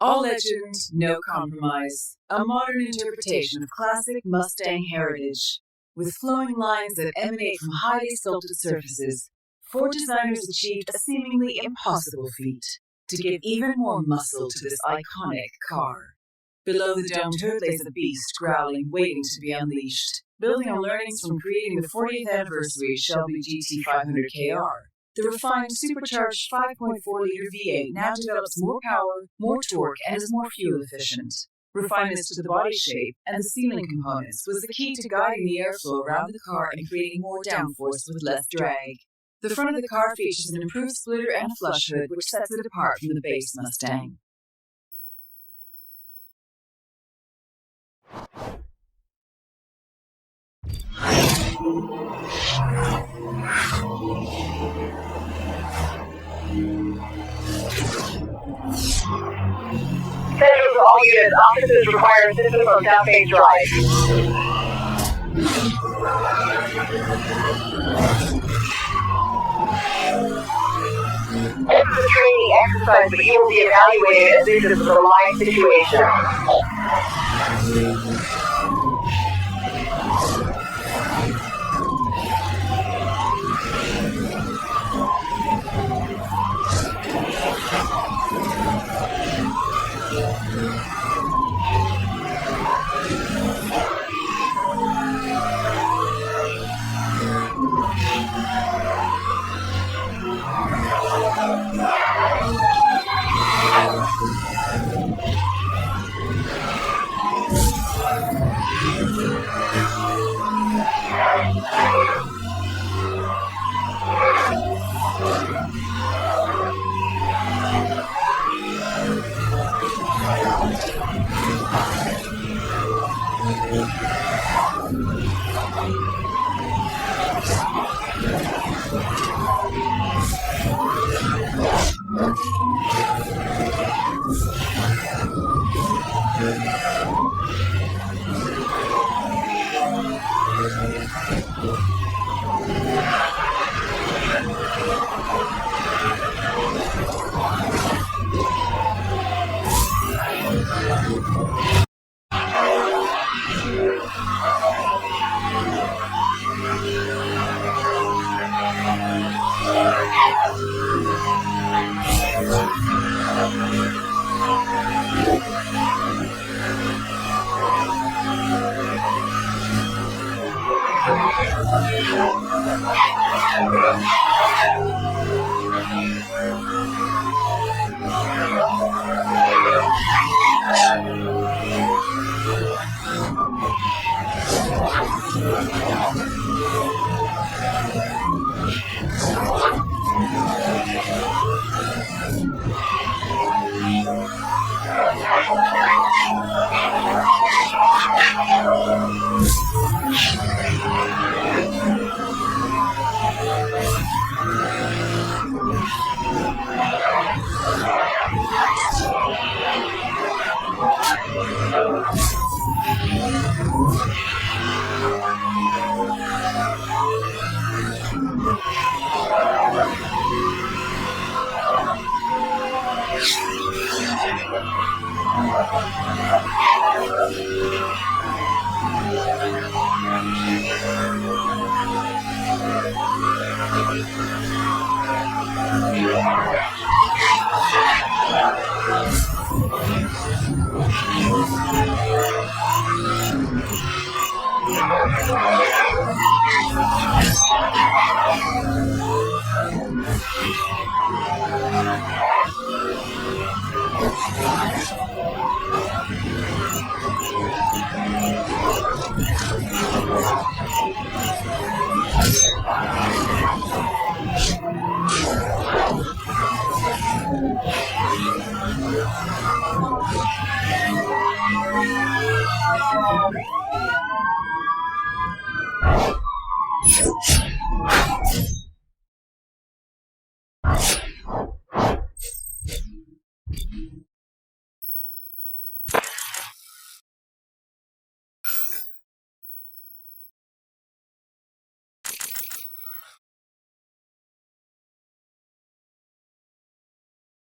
All legend, no compromise. A modern interpretation of classic Mustang heritage. With flowing lines that emanate from highly sculpted surfaces, Ford designers achieved a seemingly impossible feat to give even more muscle to this iconic car. Below the domed hood lays a beast growling, waiting to be unleashed. Building on learnings from creating the 40th anniversary Shelby GT500 KR, the refined supercharged 5.4-liter V8 now develops more power, more torque, and is more fuel efficient. Refinements to the body shape and the sealing components was the key to guiding the airflow around the car and creating more downforce with less drag. The front of the car features an improved splitter and a flush hood, which sets it apart from the base Mustang. Schedule for all units. Officers require assistance on south-faced drive. This is a training exercise, but you will be evaluated as this is a live situation.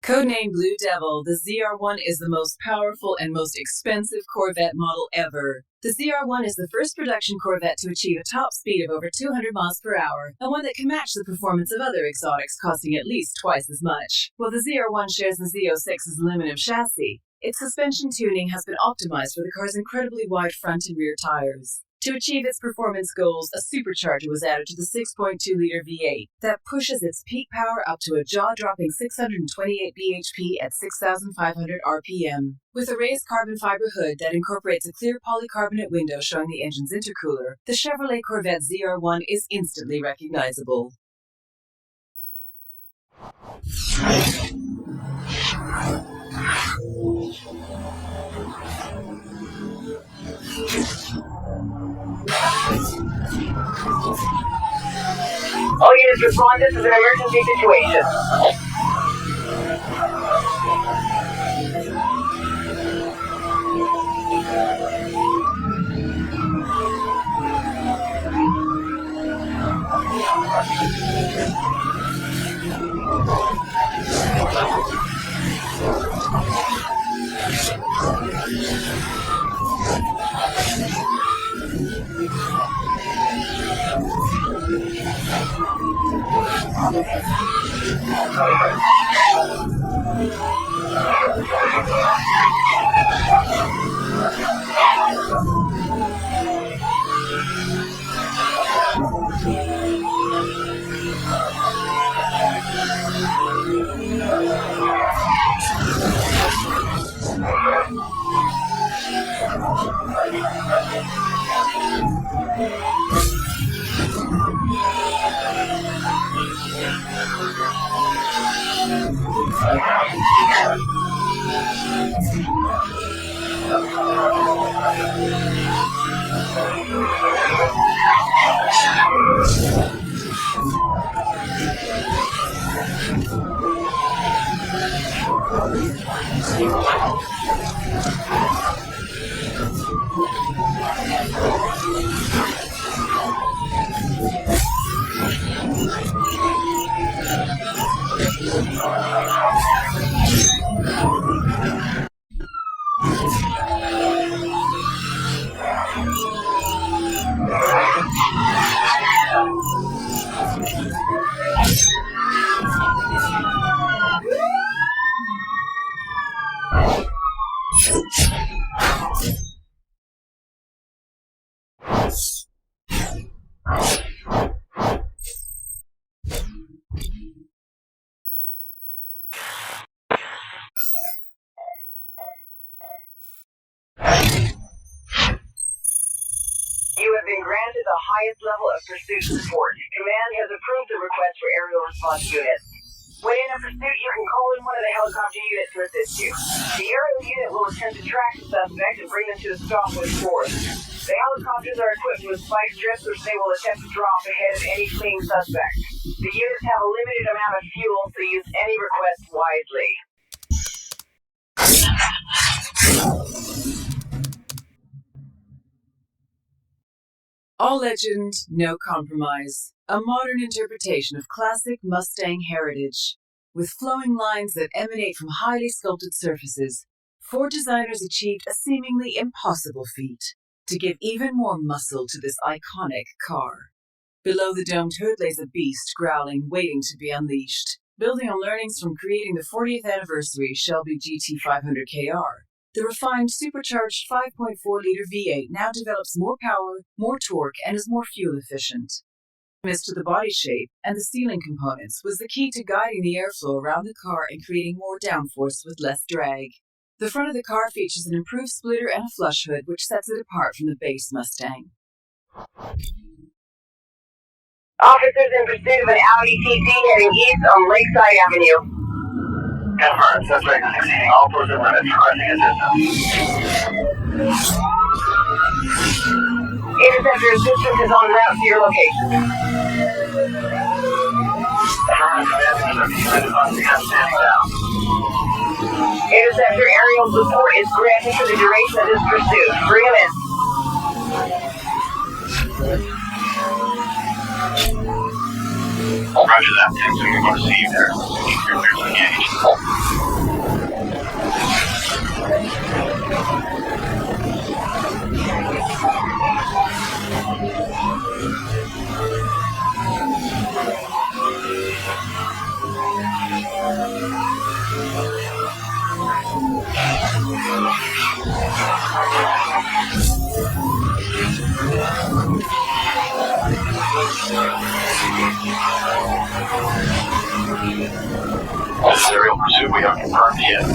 Codenamed Blue Devil, the ZR-1 is the most powerful and most expensive Corvette model ever. The ZR-1 is the first production Corvette to achieve a top speed of over 200 miles per hour, and one that can match the performance of other exotics costing at least twice as much. While the ZR-1 shares the Z06's aluminum chassis, its suspension tuning has been optimized for the car's incredibly wide front and rear tires. To achieve its performance goals, a supercharger was added to the 6.2-liter V8 that pushes its peak power up to a jaw-dropping 628 bhp at 6,500 RPM. With a raised carbon fiber hood that incorporates a clear polycarbonate window showing the engine's intercooler, the Chevrolet Corvette ZR1 is instantly recognizable. All units respond. This is an emergency situation. You have been granted the highest level of pursuit support. Command has approved the request for aerial response units. When in a pursuit, you can call in one of the helicopter units to assist you. The aerial unit will attempt to track the suspect and bring them to a stop with force. The helicopters are equipped with spike strips which they will attempt to drop ahead of any fleeing suspect. The units have a limited amount of fuel, so use any request wisely. All legend, no compromise. A modern interpretation of classic Mustang heritage. With flowing lines that emanate from highly sculpted surfaces, Ford designers achieved a seemingly impossible feat to give even more muscle to this iconic car. Below the domed hood lays a beast growling, waiting to be unleashed. Building on learnings from creating the 40th anniversary Shelby GT500 KR, the refined supercharged 5.4-liter V8 now develops more power, more torque, and is more fuel efficient. As to the body shape and the sealing components was the key to guiding the airflow around the car and creating more downforce with less drag. The front of the car features an improved splitter and a flush hood, which sets it apart from the base Mustang. Officers in pursuit of an Audi TT heading east on Lakeside Avenue. Confirmed. Suspect is exceeding all posted limits. Requesting assistance. Interceptor assistance is en route to your location. Standing down. Interceptor aerial support is granted for the duration of this pursuit. Bring him in. Roger that. 10 seconds received there. engaged. Serial pursuit, we have confirmed the end.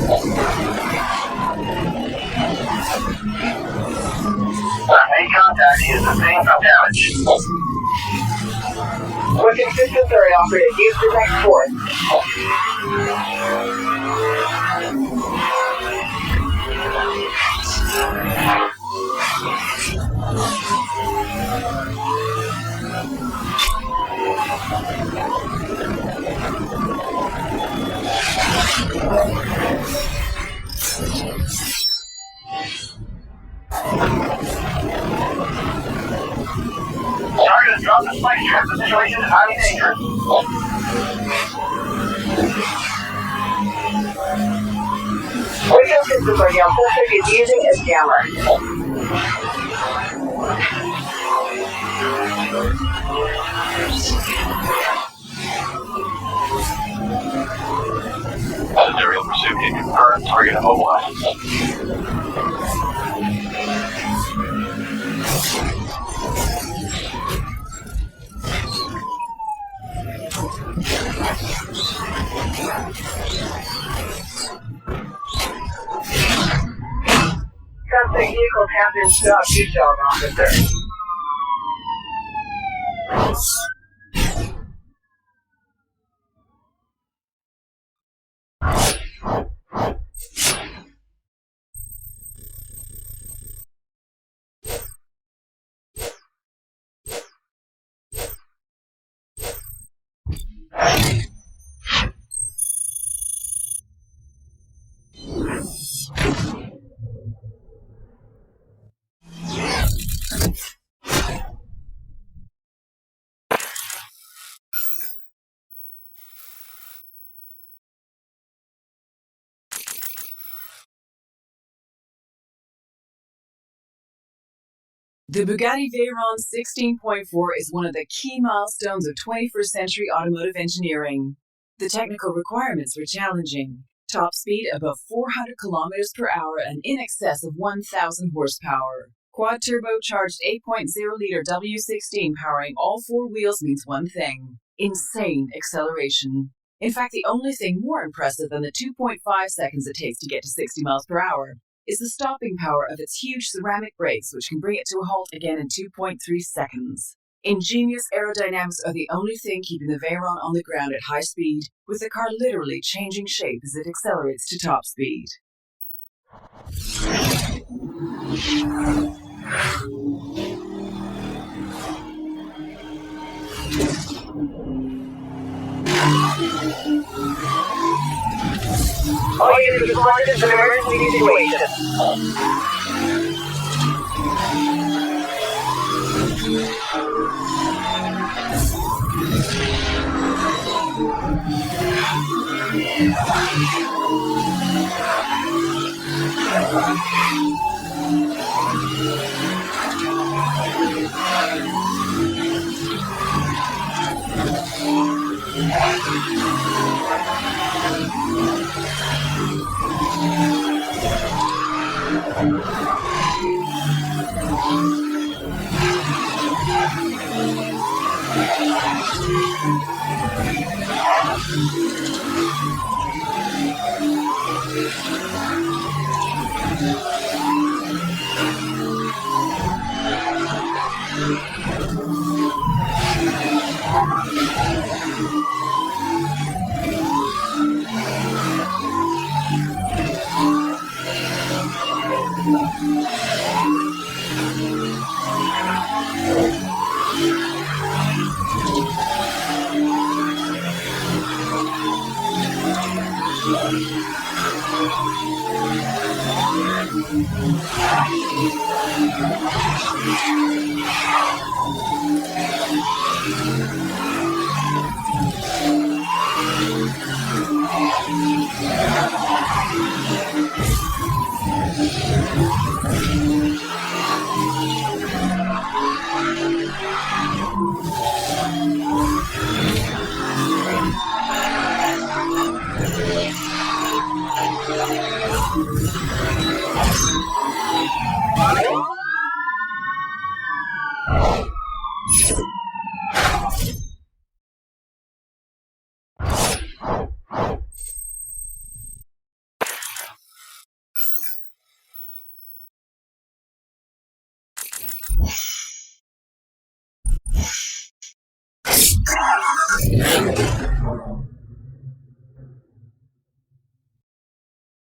Main contact, he has sustained some damage. With consistent third operative, use the next force. Target has dropped the spike strip. The situation is highly dangerous. Wake-up systems are down. Suspect is using a jammer. Serial pursuit can confirm. Target immobilized. Suspect vehicles have been stopped. Good job, officer. The Bugatti Veyron 16.4 is one of the key milestones of 21st century automotive engineering. The technical requirements were challenging. Top speed above 400 kilometers per hour and in excess of 1,000 horsepower. Quad turbocharged 8.0-liter W16 powering all four wheels means one thing: insane acceleration. In fact, the only thing more impressive than the 2.5 seconds it takes to get to 60 miles per hour is the stopping power of its huge ceramic brakes, which can bring it to a halt again in 2.3 seconds. Ingenious aerodynamics are the only thing keeping the Veyron on the ground at high speed, with the car literally changing shape as it accelerates to top speed. All units responded to an emergency situation.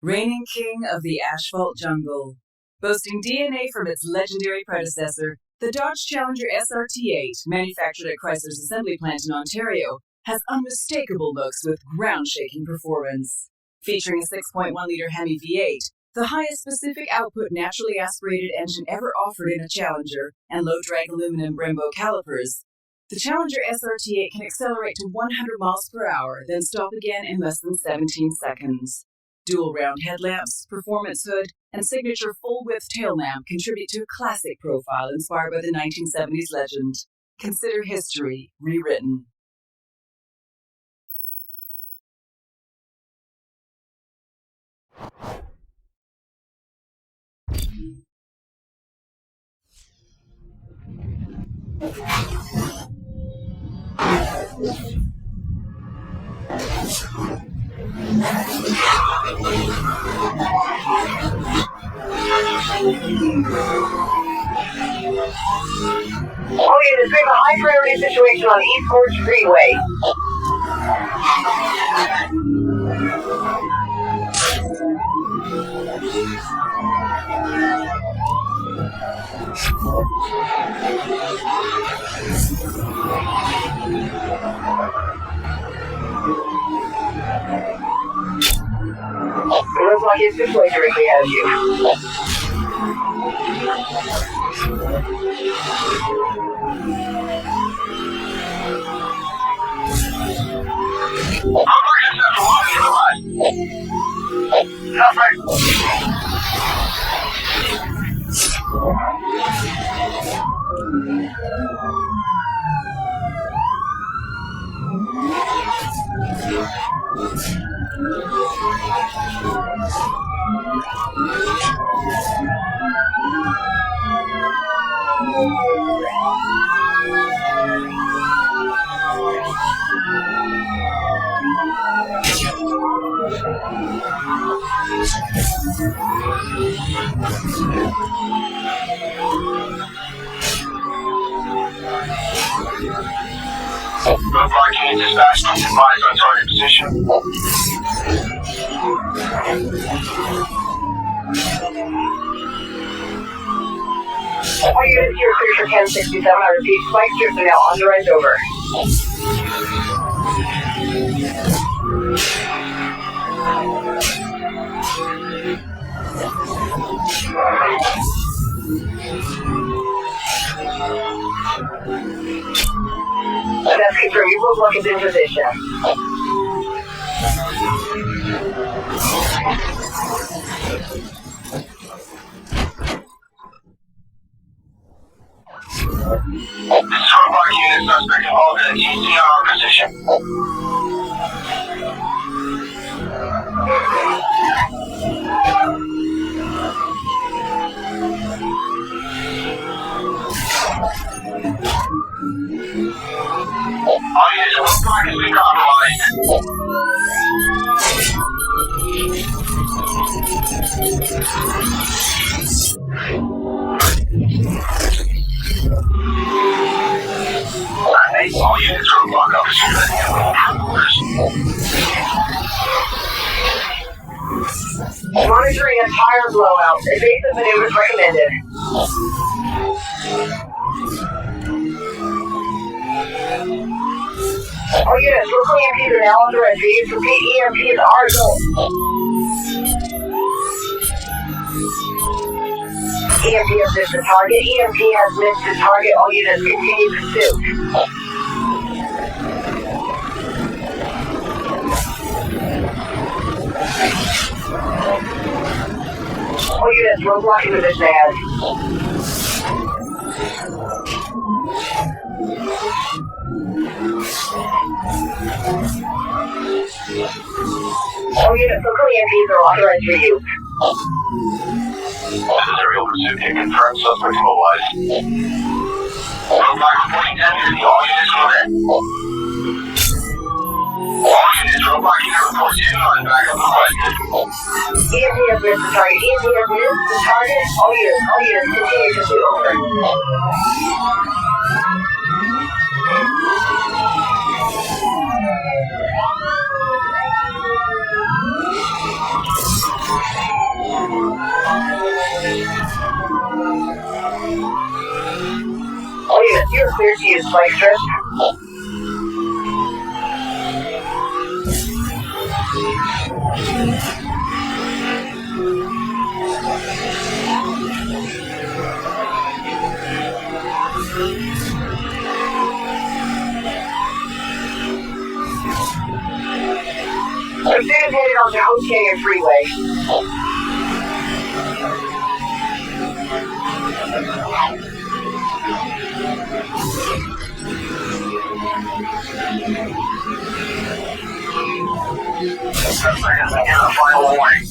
Reigning king of the asphalt jungle. Boasting DNA from its legendary predecessor, the Dodge Challenger SRT8, manufactured at Chrysler's assembly plant in Ontario, has unmistakable looks with ground-shaking performance. Featuring a 6.1-liter Hemi V8, the highest specific output naturally aspirated engine ever offered in a Challenger, and low-drag aluminum Brembo calipers, the Challenger SRT8 can accelerate to 100 miles per hour, then stop again in less than 17 seconds. Dual round headlamps, performance hood, and signature full-width tail lamp contribute to a classic profile inspired by the 1970s legend. Consider history rewritten. Okay, there's been a high priority situation on East Gorge Freeway. It looks like it's this way directly ahead of you. Roadblock unit dispatched, advised on target position. All units here clear for 1067. I repeat, spike strips are now authorized over. That's confirmed. Your roadblock is in position. This is roadblock unit suspect involved in a TCR position. All units, roadblock has been compromised. All units, roadblock officers ready to Monitoring a tire blowout. Evasive maneuvers recommended. All units, local EMPs are now under entry. Repeat, EMPs are going. EMP has missed the target. EMP has missed the target. All units continue pursuit. All units, roadblock in position ahead. All units, local EMPs are authorized for use. This is aerial pursuit. Confirmed suspect immobilized. Roadblock reporting 10 unity. All units go in. All units, roadblock unit reports 2 on backup requested. EMP has missed the target. EMP has missed the target. All units, continue to shoot over. All units, you are clear to use spike strip. Pursuit is headed onto Hope Canyon Freeway. Suspect has been given a final warning.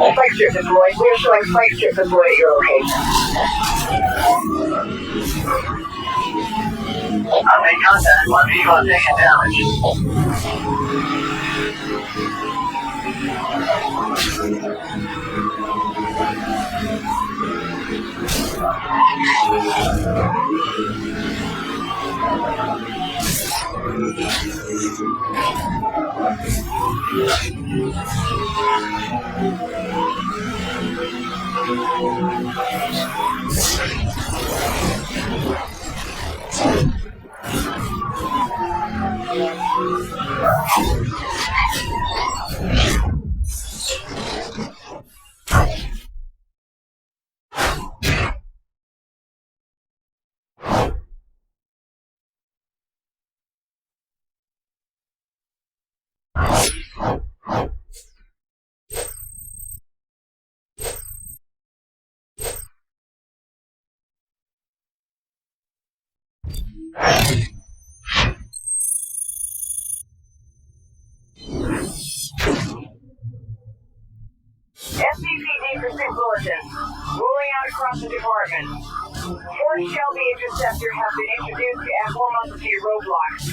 Spike strip deployed. We are showing spike strip deployed at your location. I've made contact. My vehicle has taken damage. SCPD pursuit bulletin. Rolling out across the department. 4 Shelby interceptors have been introduced to F-1 roadblocks.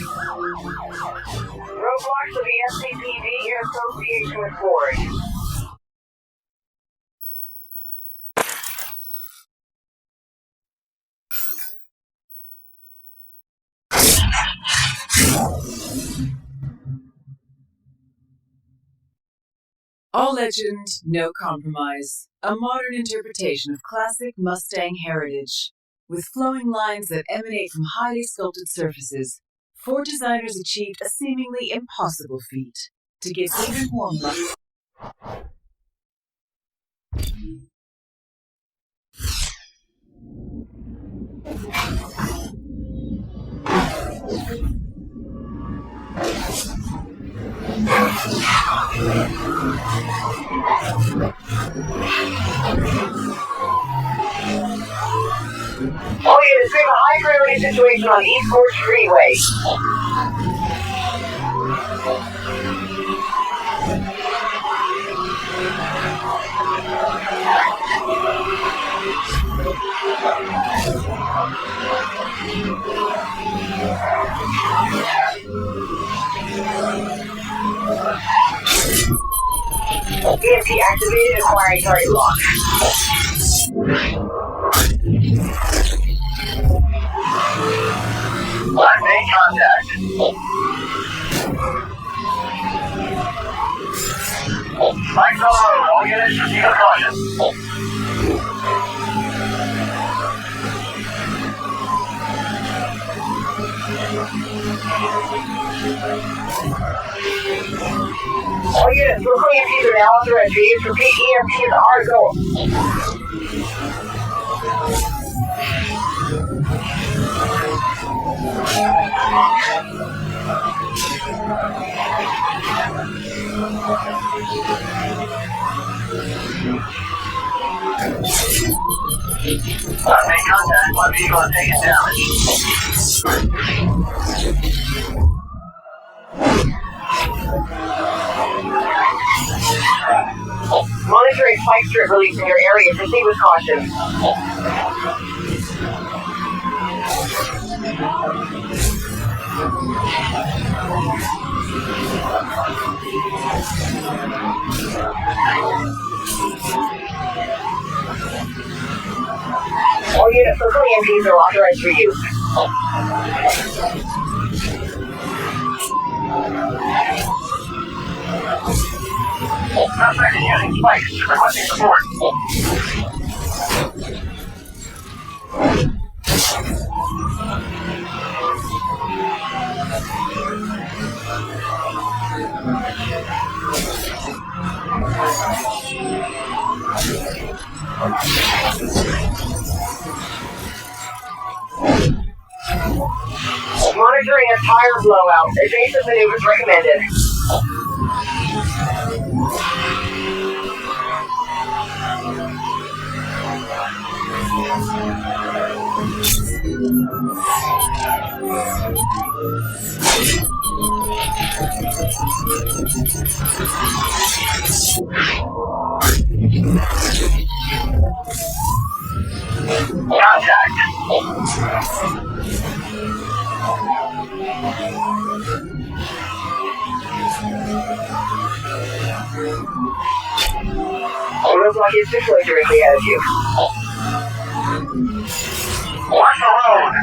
Roadblocks of the SCPD in association with Ford. All legend, no compromise. A modern interpretation of classic Mustang heritage. With flowing lines that emanate from highly sculpted surfaces, Ford designers achieved a seemingly impossible feat to give even more muscle. Oh yeah, we have a high priority situation on East Coast Freeway. EMP activated, acquiring target lock. I've made contact. Spikes on the road. All units proceed with caution. All units, local EMPs are now under entry. Repeat, EMPs are go. I've made contact. My vehicle has taken damage. Monitoring spike strip released in your area. Proceed with caution. All units, local EMPs are authorized for use. Suspect is using spikes. Requesting support. Monitoring a tire blowout. Evasive maneuvers recommended. Contact. Roadblock is deployed directly ahead of you. Watch the road.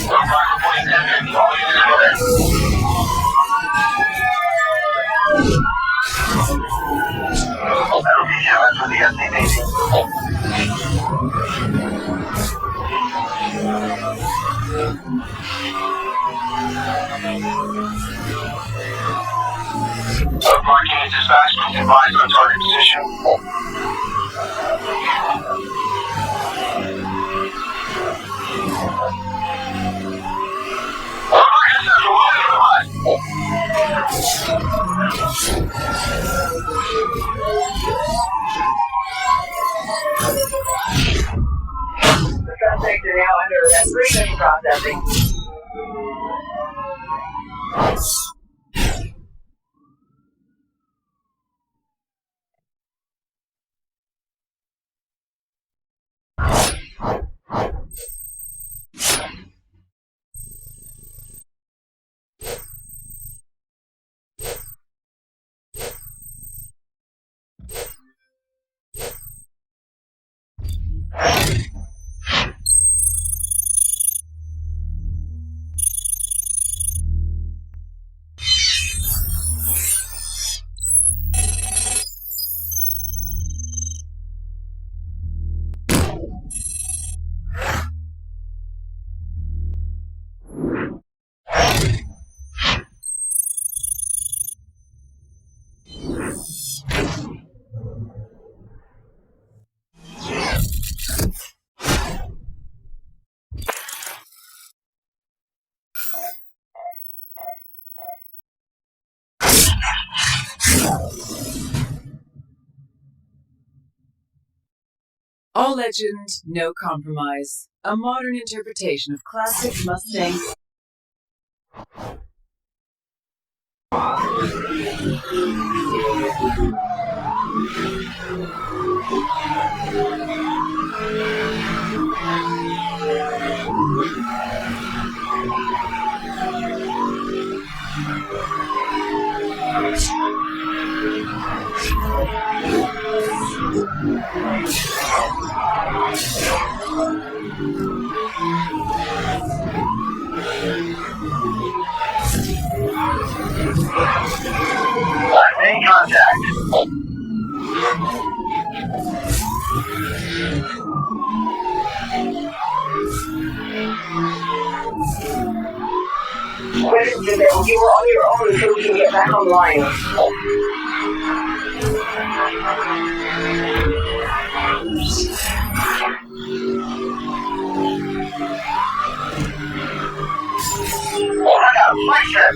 Roadblock reporting damage. All units clear. That'll be challenge with the SCP. Marking and dispatch, advise on target position. The suspects are now under investigation processing. All legend, no compromise. A modern interpretation of classic Mustang. Main contact. Listen to them. You were on your own until we can get back online. Oh, I got a flight strip.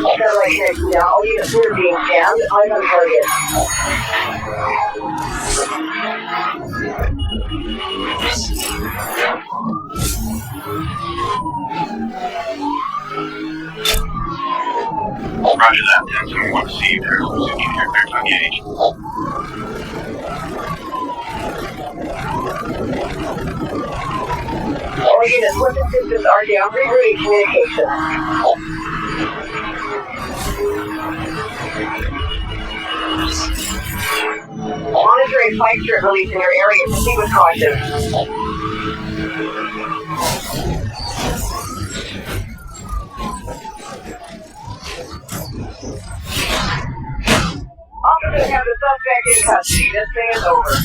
Satellite connection now. All units are being jammed. Eyes on target. Roger that. 10-1 received. Airlock 16 aircraft engaged. All units, weapon systems are down. Rerouting communication. Monitoring flight strip release in your area. Proceed with caution. Officers have the suspect in custody. This thing is over.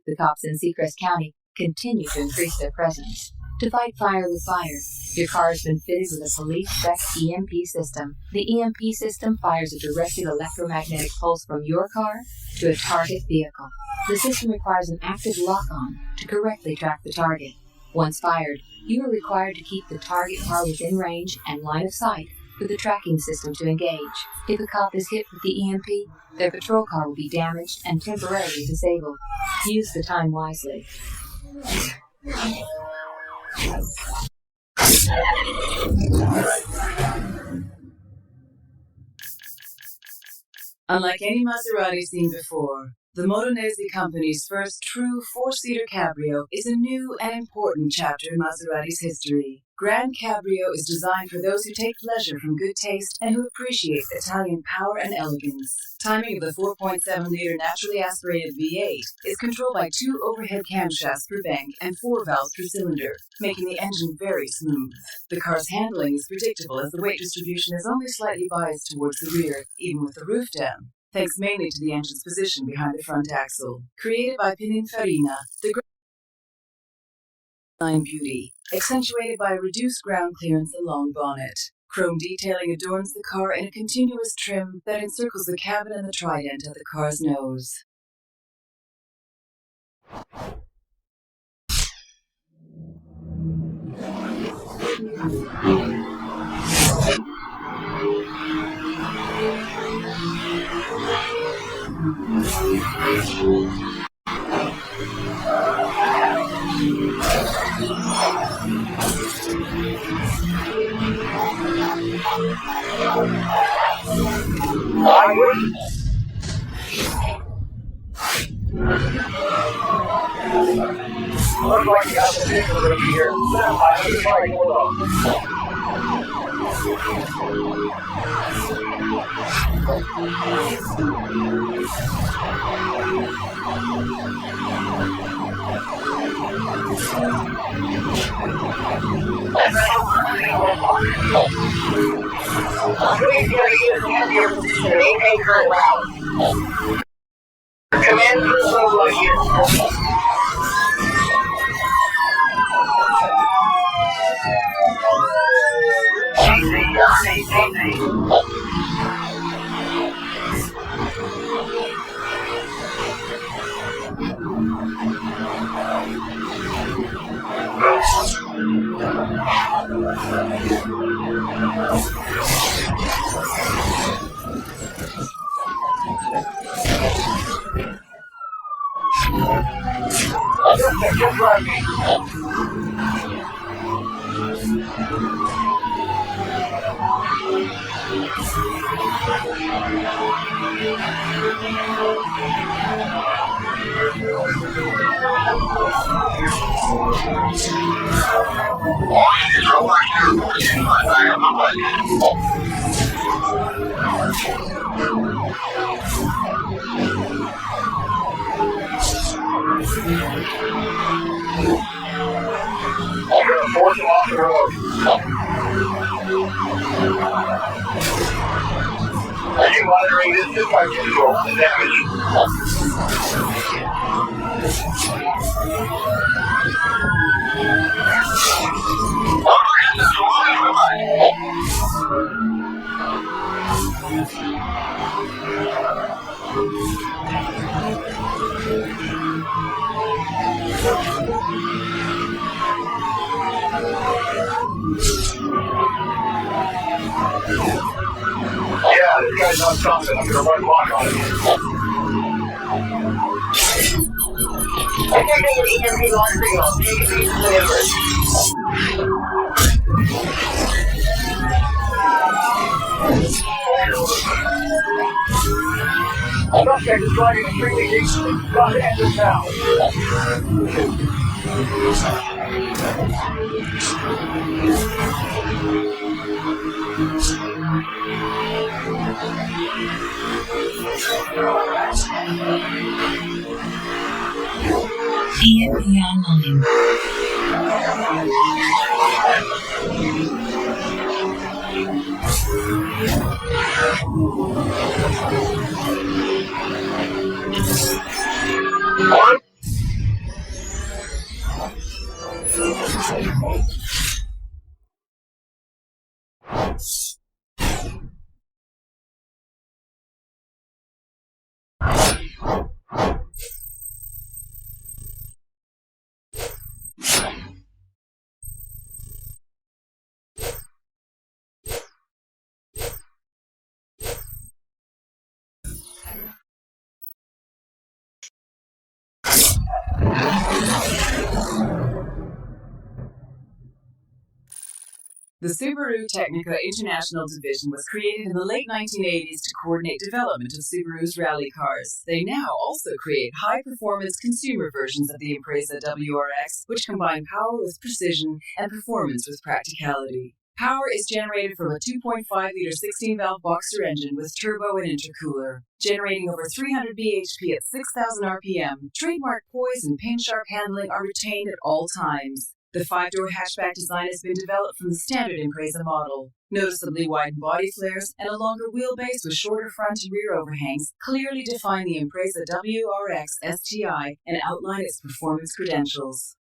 The cops in Seacrest County continue to increase their presence. To fight fire with fire, your car has been fitted with a police-spec EMP system. The EMP system fires a directed electromagnetic pulse from your car to a target vehicle. The system requires an active lock-on to correctly track the target. Once fired, you are required to keep the target car within range and line of sight for the tracking system to engage. If a cop is hit with the EMP, their patrol car will be damaged and temporarily disabled. Use the time wisely. Unlike any Maserati seen before, the Modenese Company's first true four-seater cabrio is a new and important chapter in Maserati's history. Grand Cabrio is designed for those who take pleasure from good taste and who appreciate Italian power and elegance. Timing of the 4.7-liter naturally aspirated V8 is controlled by 2 overhead camshafts per bank and 4 valves per cylinder, making the engine very smooth. The car's handling is predictable as the weight distribution is only slightly biased towards the rear, even with the roof down, thanks mainly to the engine's position behind the front axle. Created by Pininfarina, the design beauty, accentuated by reduced ground clearance and long bonnet. Chrome detailing adorns the car in a continuous trim that encircles the cabin and the trident at the car's nose. Looks like you got the vehicle over here. Stand by, let me try to hold on. Please get to your position and maintain current route. Command crew solo here. Just right. I'm gonna force him off the road. Are you monitoring this dispatch control? The damage. Yeah, this guy's not stopping. I'm gonna run block on him. I can't get an EMP launch signal. Take it easy to deliver. Suspect is driving extremely dangerously. Got to end this now. EMP online. The Subaru Technica International Division was created in the late 1980s to coordinate development of Subaru's rally cars. They now also create high-performance consumer versions of the Impreza WRX, which combine power with precision and performance with practicality. Power is generated from a 2.5-liter 16-valve boxer engine with turbo and intercooler, generating over 300 bhp at 6,000 rpm. Trademark poise and pin-sharp handling are retained at all times. The 5-door hatchback design has been developed from the standard Impreza model. Noticeably widened body flares and a longer wheelbase with shorter front and rear overhangs clearly define the Impreza WRX STI and outline its performance credentials.